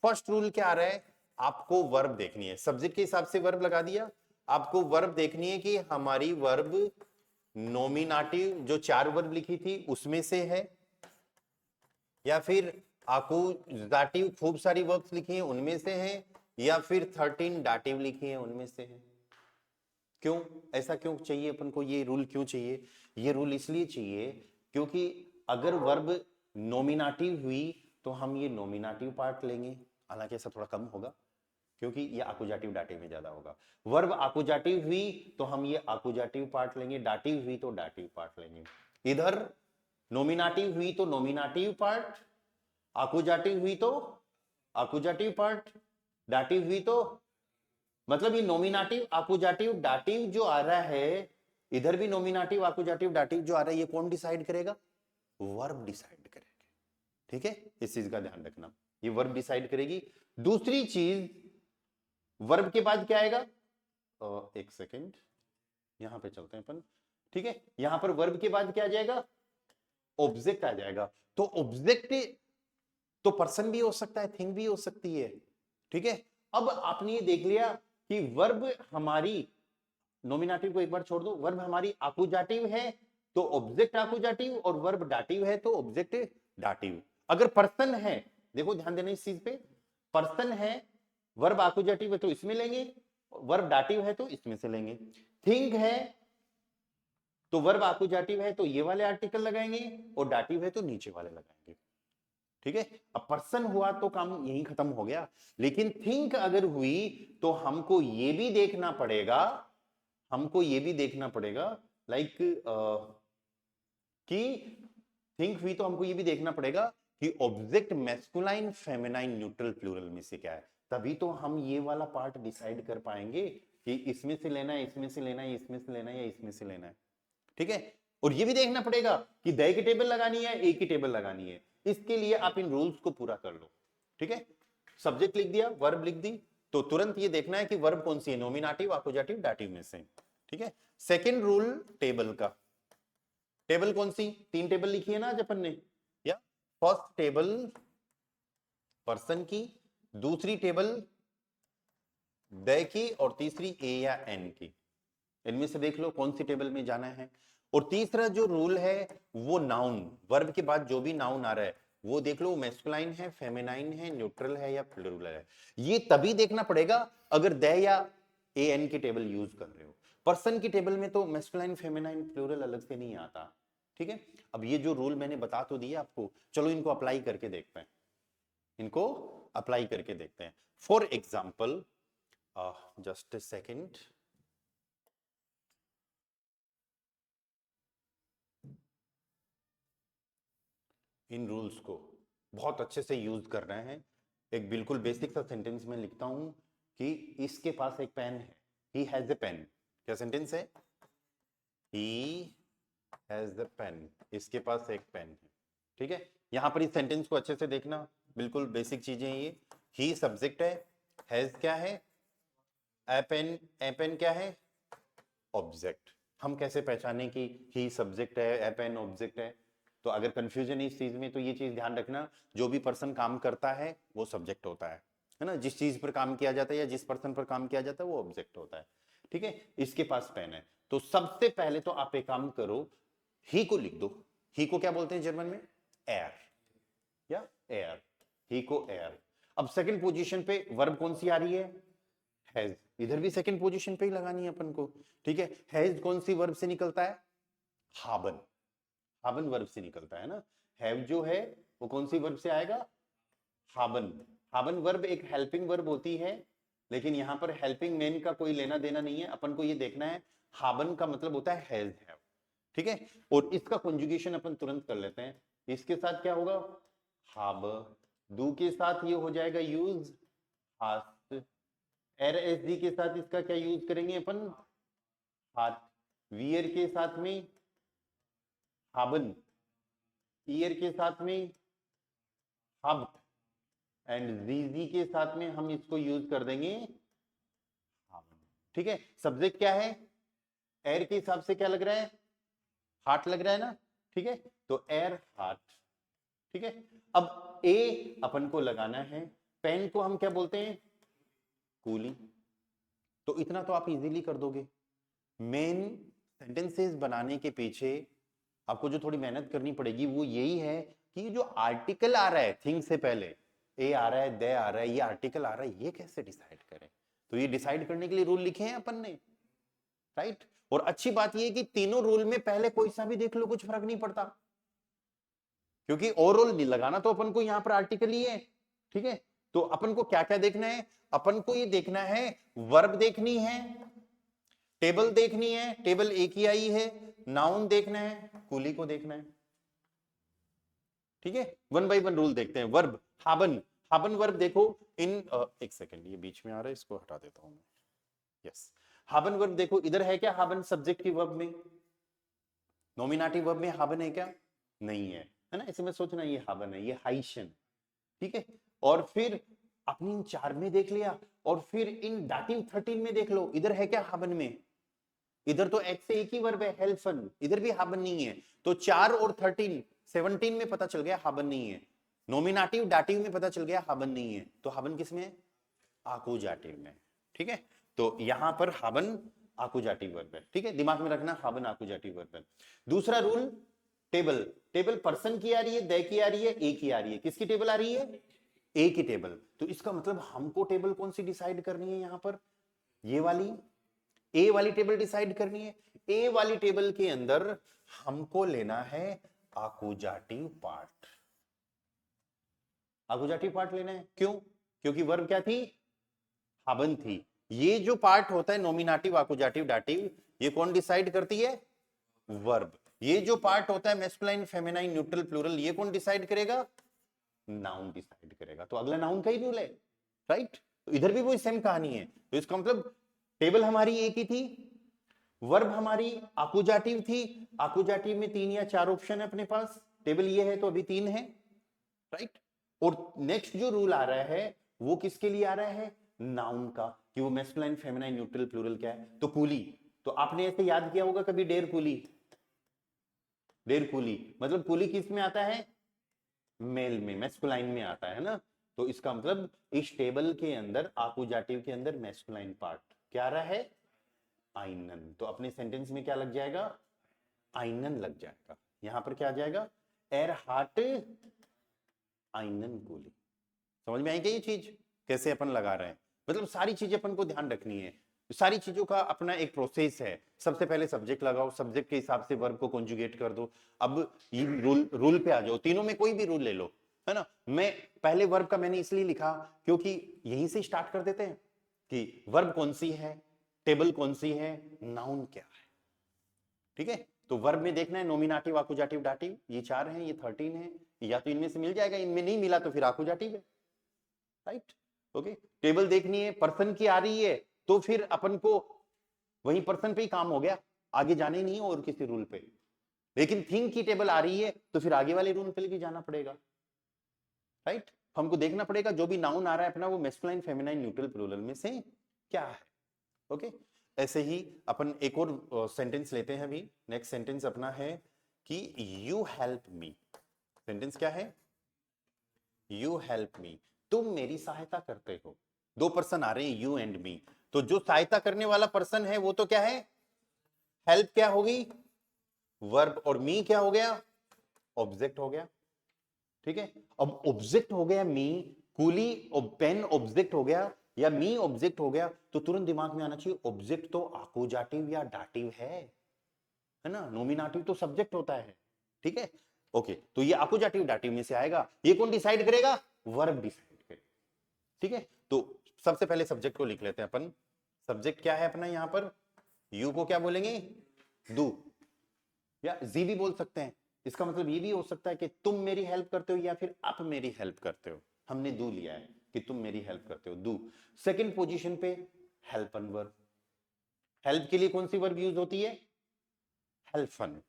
फर्स्ट रूल क्या आ रहा है, आपको वर्ब देखनी है, सब्जेक्ट के हिसाब से वर्ब लगा दिया, आपको वर्ब देखनी है कि हमारी वर्ब नॉमिनेटिव जो 4 वर्ब लिखी थी उसमें से है, या फिर आकुजाटिव खूब सारी वर्ब्स लिखी हैं उनमें से है, या फिर 13 डाटिव लिखी हैं उनमें से है। क्यों ऐसा क्यों चाहिए अपन को, ये रूल क्यों चाहिए? ये रूल इसलिए चाहिए क्योंकि अगर वर्ब नॉमिनेटिव हुई तो हम ये नॉमिनेटिव पार्ट लेंगे, हालांकि ऐसा थोड़ा कम होगा क्योंकि ये आकुजाटिव डाटिव में ज्यादा होगा। वर्ब आकुजाटिव हुई तो हम ये आकुजाटिव पार्ट लेंगे, डाटिव हुई तो डाटिव पार्ट लेंगे। इधर नॉमिनेटिव हुई तो नॉमिनेटिव पार्ट, आकुजाटिव हुई तो आकुजाटिव पार्ट, डाटिव हुई तो, मतलब ये नॉमिनेटिव, आकुजाटिव, डाटिव जो आ रहा है, इधर भी नॉमिनेटिव, आकुजाटिव, डाटिव जो आ रहा है, ये कौन डिसाइड करेगा? वर्ब डिसाइड करेगा, ठीक है। इस चीज का ध्यान रखना, ये वर्ब डिसाइड करेगी। दूसरी चीज, वर्ब के बाद क्या आएगा, एक सेकेंड, यहां पे चलते हैं अपन, ठीक है। यहां पर वर्ब के बाद क्या आ जाएगा, ऑब्जेक्ट आ जाएगा। तो ऑब्जेक्ट तो पर्सन भी हो सकता है, थिंग भी हो सकती है, ठीक है। अब आपने ये देख लिया कि वर्ब हमारी नॉमिनेटिव को एक बार छोड़ दो, वर्ब हमारी आकुजाटिव है तो ऑब्जेक्ट आकुजाटिव, और वर्ब डाटिव है तो ऑब्जेक्ट डाटिव। अगर पर्सन है, देखो ध्यान देना इस चीज पे, पर्सन है, वर्ब आकुजाटिव है तो इसमें लेंगे, वर्ब डाटिव है तो इसमें से लेंगे। थिंक है तो वर्ब आकुजाटिव है तो ये वाले आर्टिकल लगाएंगे, और डाटिव है तो नीचे वाले लगाएंगे। ठीक है, अब पर्सन हुआ तो काम यही खत्म हो गया। लेकिन थिंक अगर हुई तो हमको ये भी देखना पड़ेगा, हमको ये भी देखना पड़ेगा लाइक कि थिंक हुई तो हमको ये भी देखना पड़ेगा कि object masculine feminine neutral plural में से क्या है, तभी तो हम ये वाला पार्ट डिसाइड कर पाएंगे कि इसमें से लेना है, इसमें से लेना है, इसमें से लेना है या इसमें से लेना है। ठीक है, और ये भी देखना पड़ेगा कि दे की टेबल लगानी है, ए की टेबल लगानी है। इसके लिए आप इन रूल्स को पूरा कर लो। ठीक है, सब्जेक्ट लिख दिया, वर्ब लिख दी, तो तुरंत ये देखना है कि वर्ब कौन सी है, नॉमिनेटिव, आकुजाटिव, डाटिव में से। ठीक है, सेकंड रूल टेबल का, टेबल कौन सी, 3 टेबल लिखी है ना आज अपन ने, या फर्स्ट टेबल पर्सन की, दूसरी टेबल दे की, और तीसरी ए या एन की। इनमें से देख लो कौन सी टेबल में जाना है। और तीसरा जो रूल है वो नाउन, वर्ब के बाद जो भी नाउन आ रहा है वो देख लो मैस्कुलाइन है, फेमिनाइन है, न्यूट्रल है या प्लूरल है। ये तभी देखना पड़ेगा अगर दे या ए एन की टेबल यूज कर रहे हो। पर्सन की टेबल में तो मैस्कुलाइन फेमिनाइन प्लूरल अलग से नहीं आता। ठीक है, अब ये जो रूल मैंने बता तो दिया आपको, चलो इनको अप्लाई करके देखते हैं, इनको अप्लाई करके देखते हैं। For example, just a second, in rules को बहुत अच्छे से यूज कर रहे हैं। एक बिल्कुल बेसिक सा सेंटेंस में लिखता हूं कि इसके पास एक पेन है, ही हैज ए पेन। क्या सेंटेंस है, ही हैज ए पेन, इसके पास एक पेन है। ठीक है, यहां पर इस सेंटेंस को अच्छे से देखना, बिल्कुल बेसिक चीजें ये। ही सब्जेक्ट है, हैज क्या है, ए पेन, ए पेन क्या है, ऑब्जेक्ट। हम कैसे पहचाने कि ही सब्जेक्ट है, ए पेन ऑब्जेक्ट है? तो अगर कंफ्यूजन है इस चीज में तो ये चीज ध्यान रखना, जो भी पर्सन काम करता है वो सब्जेक्ट होता है ना, जिस चीज पर काम किया जाता है या जिस पर्सन पर काम किया जाता है वो ऑब्जेक्ट होता है। ठीक है, इसके पास पेन है, तो सबसे पहले तो आप एक काम करो, ही को लिख दो। ही को क्या बोलते हैं जर्मन में, एयर, या एयर, ही को एयर। अब सेकंड पोजीशन पे वर्ब कौन सी आ रही है, हैज, इधर भी सेकंड पोजीशन पे ही लगानी है अपन को। ठीक है, हैज कौन सी वर्ब से निकलता है, हाबन, हाबन वर्ब से निकलता है ना। हैव जो है वो कौन सी वर्ब से आएगा, हाबन। हाबन वर्ब एक हेल्पिंग वर्ब होती है, लेकिन यहां पर हेल्पिंग मेन का कोई लेना देना नहीं है, अपन को ये देखना है हाबन का मतलब होता है हैज हैव। ठीक है, और इसका कंजुगेशन अपन तुरंत कर लेते हैं। इसके साथ क्या होगा, हाब, डू के साथ ये हो जाएगा यूज हास्ट, एर एस डी के साथ इसका क्या यूज करेंगे अपन, हाथ, वियर के साथ में हाबन, ईयर के साथ में हब, एंड जीजी के साथ में हम इसको यूज कर देंगे हाबन। ठीक है, सब्जेक्ट क्या है, एयर के हिसाब से क्या लग रहा है, हार्ट लग रहा है ना। ठीक है, तो एयर हार्ट। ठीक है, अब ए अपन को लगाना है, पेन को हम क्या बोलते हैं, कूली। तो इतना तो आप इजीली कर दोगे। मेन सेंटेंसेस बनाने के पीछे आपको जो थोड़ी मेहनत करनी पड़ेगी वो यही है कि जो आर्टिकल आ रहा है थिंग से पहले, ए आ रहा है, दे आ रहा है, ये आर्टिकल आ रहा है, ये कैसे डिसाइड करें। तो ये डिसाइड करने के लिए रूल लिखे हैं अपन ने, राइट। और अच्छी बात ये है कि तीनों रूल में पहले कोई सा भी देख लो कुछ फर्क नहीं पड़ता, क्योंकि ओवरऑल लगाना तो अपन को यहां पर आर्टिकल ही है। ठीक है, तो अपन को क्या क्या देखना है, अपन को ये देखना है वर्ब देखनी है, टेबल देखनी है, टेबल एक ही आई है, नाउन देखना है, कूली को देखना है। ठीक है, वन बाय वन रूल देखते हैं। वर्ब हाबन, हाबन वर्ब देखो इन एक सेकेंड, ये बीच में आ रहा है, इसको हटा देता हूं मैं। यस, हाबन वर्ब देखो, इधर है क्या हाबन सब्जेक्ट की वर्ब में, नॉमिनेटिव वर्ब में हाबन है क्या, नहीं है, है ना। ऐसे में सोचना ये हाबन है, ये हाइशन। ठीक है, और फिर अपनी इन 4 में देख लिया, और फिर इन डाटिव 13 में देख लो, इधर है क्या हाबन में, इधर तो एक्स से एक ही वर्ब है हेल्फन, इधर भी हाबन नहीं है। तो 4 और 13, 17 में पता चल गया हाबन नहीं है, नॉमिनेटिव डाटिव में पता चल गया हाबन नहीं है, तो हाबन किस में है, आकुजाटिव में। ठीक है, तो यहां पर हाबन आकुजाटिव वर्ब है, ठीक है, दिमाग में रखना haben आकुजाटिव वर्ब है। दूसरा रूल, टेबल, टेबल पर्सन की आ रही है, दे की आ रही है, ए की आ रही है, किसकी टेबल आ रही है, ए की टेबल। तो इसका मतलब हमको टेबल कौन सी डिसाइड करनी है, यहां पर ये वाली ए वाली टेबल डिसाइड करनी है। ए वाली टेबल के अंदर हमको लेना है आकुजाटिव पार्ट, आकुजाटिव पार्ट लेना है। क्यों? क्योंकि वर्ब क्या थी, haben थी। ये जो पार्ट होता है नॉमिनेटिव आकुजाटिव डाटिव, ये कौन डिसाइड करती है, वर्ब। ये जो पार्ट होता है मैस्कुलाइन फेमिनाइन न्यूट्रल प्लूरल, ये कौन डिसाइड करेगा, नाउन डिसाइड करेगा। तो अगला नाउन का ही रूल है, राइट। तो इधर भी वो सेम कहानी है। तो इसका मतलब टेबल हमारी एक ही थी, वर्ब हमारी आकुजाटिव थी, आकुजाटिव में 3 या 4 ऑप्शन है अपने पास, टेबल ये है तो अभी 3 है, राइट। और नेक्स्ट जो रूल आ रहा है वो किसके लिए आ रहा है, नाउन का, कि वो मैस्कुलाइन फेमिनाइन न्यूट्रल प्लूरल क्या है। तो कूली, तो आपने ऐसे याद किया होगा कभी, डेर कूली, डेर कूली मतलब कूली किस में आता है, मेल में, मैस्कुलाइन में आता है ना। तो इसका मतलब इस टेबल के अंदर आकुजाटिव के अंदर मैस्कुलाइन पार्ट क्या आ रहा है, आइनन। तो अपने सेंटेंस में क्या लग जाएगा, आइनन लग जाएगा। यहां पर क्या आ जाएगा, एर हार्ट आइनन कूली। समझ में आई क्या ये चीज, कैसे अपन लगा रहे हैं। मतलब सारी चीजें अपन को ध्यान रखनी है, सारी चीजों का अपना एक प्रोसेस है। सबसे पहले सब्जेक्ट लगाओ, सब्जेक्ट के हिसाब से वर्ब को कॉन्जुगेट कर दो। अब ये रूल पे आ जाओ, तीनों में कोई भी रूल ले लो, है ना। मैं पहले वर्ब का मैंने इसलिए लिखा क्योंकि यहीं से स्टार्ट कर देते हैं कि वर्ब कौन सी है, टेबल कौन सी है, नाउन क्या है, ठीक है। तो वर्ब में देखना है नॉमिनेटिव आकुजाटिव डाटिव, ये 4 हैं, ये 13 है, या तो इनमें से मिल जाएगा, इनमें नहीं मिला तो फिर आकुजाटिव है, राइट। ओके, टेबल देखनी है, पर्सन की आ रही है तो फिर अपन को वही पर्सन पे ही काम हो गया, आगे जाने नहीं है और किसी रूल पे। लेकिन थिंग की टेबल आ रही है तो फिर आगे वाले रूल पे भी जाना पड़ेगा, राइट। हमको देखना पड़ेगा जो भी नाउन आ रहा है अपना वो मैस्कुलाइन फेमिनाइन न्यूट्रल प्लूरल में से क्या है। ओके, ऐसे ही अपन एक और सेंटेंस लेते हैं अभी। नेक्स्ट सेंटेंस अपना है कि यू हेल्प मी। सेंटेंस क्या है, यू हेल्प मी, तुम मेरी सहायता करते हो। 2 पर्सन आ रहे हैं, यू एंड मी। तो जो सहायता करने वाला पर्सन है वो तो क्या है, हेल्प क्या होगी, वर्ब, और मी क्या हो गया, ऑब्जेक्ट हो गया, ठीक है। अब ऑब्जेक्ट हो गया मी, कूली पेन ऑब्जेक्ट हो गया, या मी ऑब्जेक्ट हो गया, तो तुरंत दिमाग में आना चाहिए ऑब्जेक्ट तो आकुजाटिव या डाटिव है ना। नॉमिनेटिव तो सब्जेक्ट होता है, ठीक है। ओके, तो ये आकुजाटिव डाटिव में से आएगा। ये कौन डिसाइड करेगा, वर्ब डिसाइड करेगा, ठीक है। तो सबसे पहले सब्जेक्ट को लिख लेते हैं अपन। सब्जेक्ट क्या है अपना यहां पर, यू को क्या बोलेंगे, दू, या जी भी बोल सकते हैं। इसका मतलब ये भी हो सकता है कि तुम मेरी हेल्प करते हो या फिर आप मेरी हेल्प करते हो। हमने दू लिया है कि तुम मेरी हेल्प करते हो, दू। सेकंड पोजीशन पे हेल्पन वर्ब। हेल्प के लिए कौन सी वर्ब यूज होती है, हेल्पन,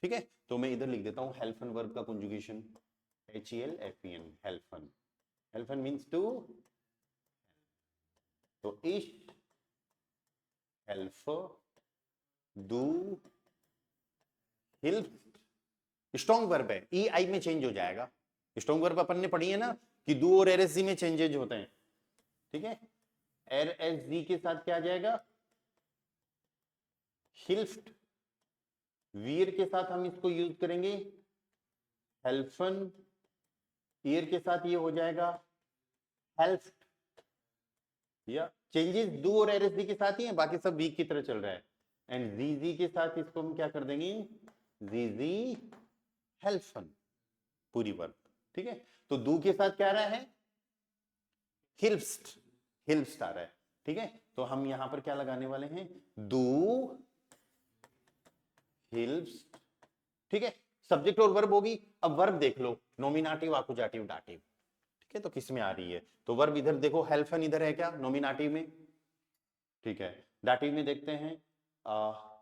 ठीक है। तो मैं इधर लिख देता हूं हेल्पन वर्ब का कंजुगेशन, HELFEN, हेल्पन। हेल्पन मींस टू, तो east, help, do, help. Strong verb है, EI में चेंज हो जाएगा। स्ट्रॉन्ग वर्ब अपन ने पढ़ी है ना कि डू और RSG में चेंजेज होते हैं, ठीक है। RSG के साथ क्या आ जाएगा, हिल्फ्ट। वीर के साथ हम इसको यूज करेंगे हेल्फन। ईयर के साथ ये हो जाएगा हेल्फ्ट। या चेंजेस डू और RSG के साथ ही है, बाकी सब वीक की तरह चल रहा है। एंड ZZ के साथ इसको हम क्या कर देंगे, ZZ हेल्फन, पूरी वर्ब, ठीक है। तो डू के साथ क्या आ रहा है, हिल्फ्स्ट, हिल्फ्स्ट आ रहा है, ठीक है। तो हम यहां पर क्या लगाने वाले हैं, डू हिल्फ्स्ट, ठीक है। सब्जेक्ट और वर्ब होगी। अब वर्ब देख लो, नॉमिनेटिव आकुजाटिव डाटिव, ठीक है। तो किस में आ रही है, तो वर्ब इधर देखो, हेल्फन इधर है क्या, नॉमिनेटिव में, ठीक है। डाटिव में देखते हैं,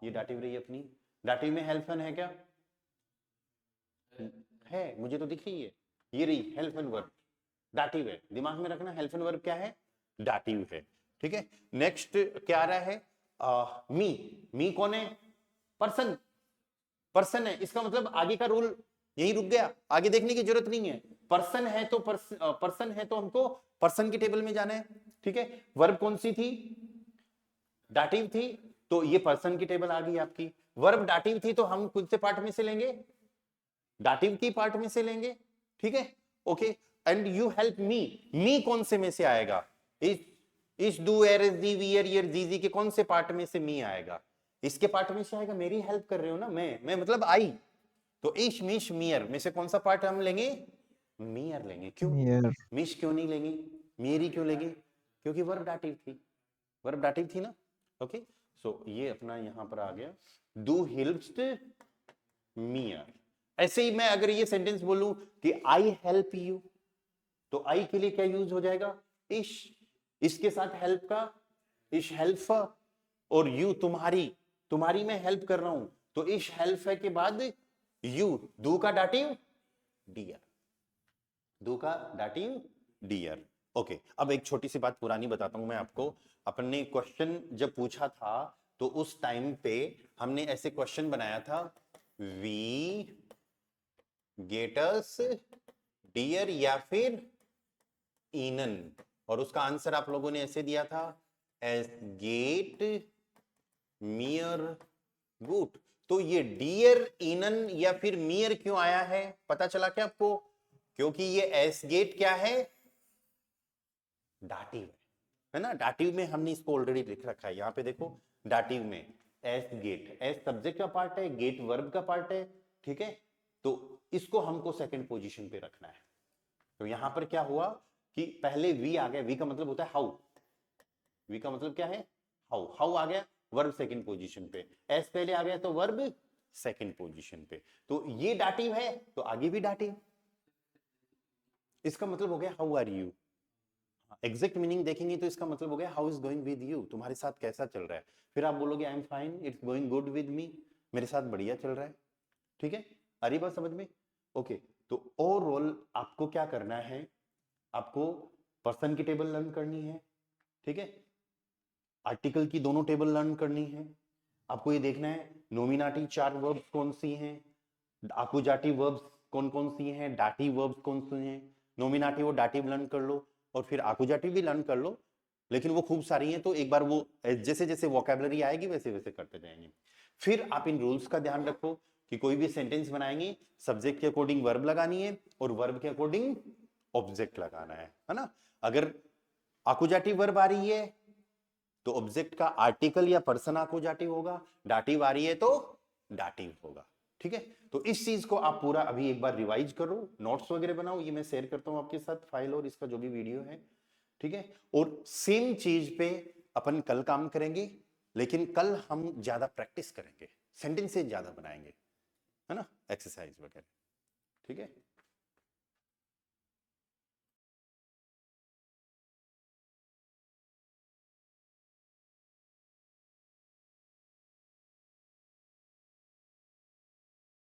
ये डाटिव रही अपनी, डाटिव में हेल्फन है क्या, है, मुझे तो दिख रही है, ये रही हेल्फन वर्ब, डाटिव है। दिमाग में रखना हेल्फन वर्ब क्या है, डाटिव है, ठीक है। नेक्स्ट क्या आ रहा है, मी। मी कौन है, पर्सन, पर्सन है। इसका मतलब आगे का रूल यही रुक गया, आगे देखने की जरूरत नहीं है। पर्सन है तो पर्सन है तो हमको पर्सन की टेबल में जाना है, ठीक है। वर्ब कौन सी थी, डाटिव थी तो ये पर्सन की टेबल आ गई आपकी, वर्ब डाटिव थी तो हम खुद से पार्ट में से लेंगे, डाटिव की पार्ट में से लेंगे, ठीक है, okay. And you help me कौन से में से आएगा, इस डू एर दी वियर यर जी के कौन से पार्ट में से मी आएगा, इसके पार्ट में से आएगा, मेरी हेल्प कर रहे हो ना, मैं मतलब आई, तो इश मिश मियर में से कौन सा पार्ट हम लेंगे, मियर लेंगे, क्यों Near. मिश क्यों नहीं लेंगे, मेरी क्यों लेंगे, क्योंकि वर्ब डाटिव थी, वर्ब डाटिव थी ना, ओके। सो ये अपना यहां पर आ गया, डू हेल्प्ड मियर। ऐसे ही मैं अगर ये सेंटेंस बोलूं कि आई हेल्प यू, तो आई के लिए क्या यूज हो जाएगा, इश, इसके साथ हेल्प का इश हेल्प, और यू तुम्हारी, तुम्हारी मैं हेल्प कर रहा हूं, तो इश हेल्प है के बाद यू, दू का डाटिव डियर, दू का डाटिव डियर, ओके। अब एक छोटी सी बात पुरानी बताता हूं मैं आपको, अपन ने क्वेश्चन जब पूछा था तो उस टाइम पे हमने ऐसे क्वेश्चन बनाया था, वी गेटस डियर या फिर इनन, और उसका आंसर आप लोगों ने ऐसे दिया था, एस गेट मियर गुट। तो ये डियर इनन या फिर मियर क्यों आया है, पता चला क्या आपको, क्योंकि ये एस गेट क्या है, डाटिव है ना, डाटिव में हमने इसको ऑलरेडी लिख रखा है, यहां पे देखो डाटिव में एस गेट, एस सब्जेक्ट का पार्ट है, गेट वर्ब का पार्ट है, ठीक है, तो इसको हमको सेकंड पोजीशन पे रखना है। तो यहां पर क्या हुआ कि पहले वी आ गया, वी का मतलब होता है हाउ, वी का मतलब क्या है हाउ, हाउ आ गया वर्ब सेकंड पोजीशन पे, एस पहले आ गया तो वर्ब सेकंड पोजीशन पे, तो ये डाटिव है तो आगे भी डाटिव, इसका मतलब हो गया how are you, exact meaning देखेंगे तो इसका मतलब हो गया how is going with you, तुम्हारे साथ कैसा चल रहा है, फिर आप बोलोगे I am fine, it's going good with me, मेरे साथ बढ़िया चल रहा है, ठीक है, आ रही बात समझ में, ओके। तो ओवरऑल आपको क्या करना है, आपको पर्सन की टेबल लर्न करनी है, ठीक है, आर्टिकल की दोनों टेबल लर्न करनी है, आपको ये देखना है नोमिनाटी चार वर्ब्स कौन सी हैं, आकुजाटिव वर्ब्स कौन कौन सी हैं, डाटिव वर्ब्स कौन सी हैं, नोमिनाटिव और डाटिव लर्न कर लो, और फिर आकुजाटिव भी लर्न कर लो, लेकिन वो खूब सारी हैं तो एक बार वो जैसे जैसे वोकैबुलरी आएगी वैसे वैसे करते जाएंगे। फिर आप इन रूल्स का ध्यान रखो कि कोई भी सेंटेंस बनाएंगे सब्जेक्ट के अकॉर्डिंग वर्ब लगानी है और वर्ब के अकॉर्डिंग ऑब्जेक्ट लगाना है ना। अगर आकुजाटिव वर्ब आ रही है तो ऑब्जेक्ट का आर्टिकल या पर्सन आकुजाटिव होगा, डाटिव आ रही है तो डाटिव होगा, ठीक है। तो इस चीज को आप पूरा अभी एक बार रिवाइज करो, नोट्स वगैरह बनाओ, ये मैं शेयर करता हूं आपके साथ फाइल और इसका जो भी वीडियो है, ठीक है। और सेम चीज पे अपन कल काम करेंगे, लेकिन कल हम ज्यादा प्रैक्टिस करेंगे, सेंटेंसेस ज्यादा बनाएंगे, है ना, एक्सरसाइज वगैरह, ठीक है।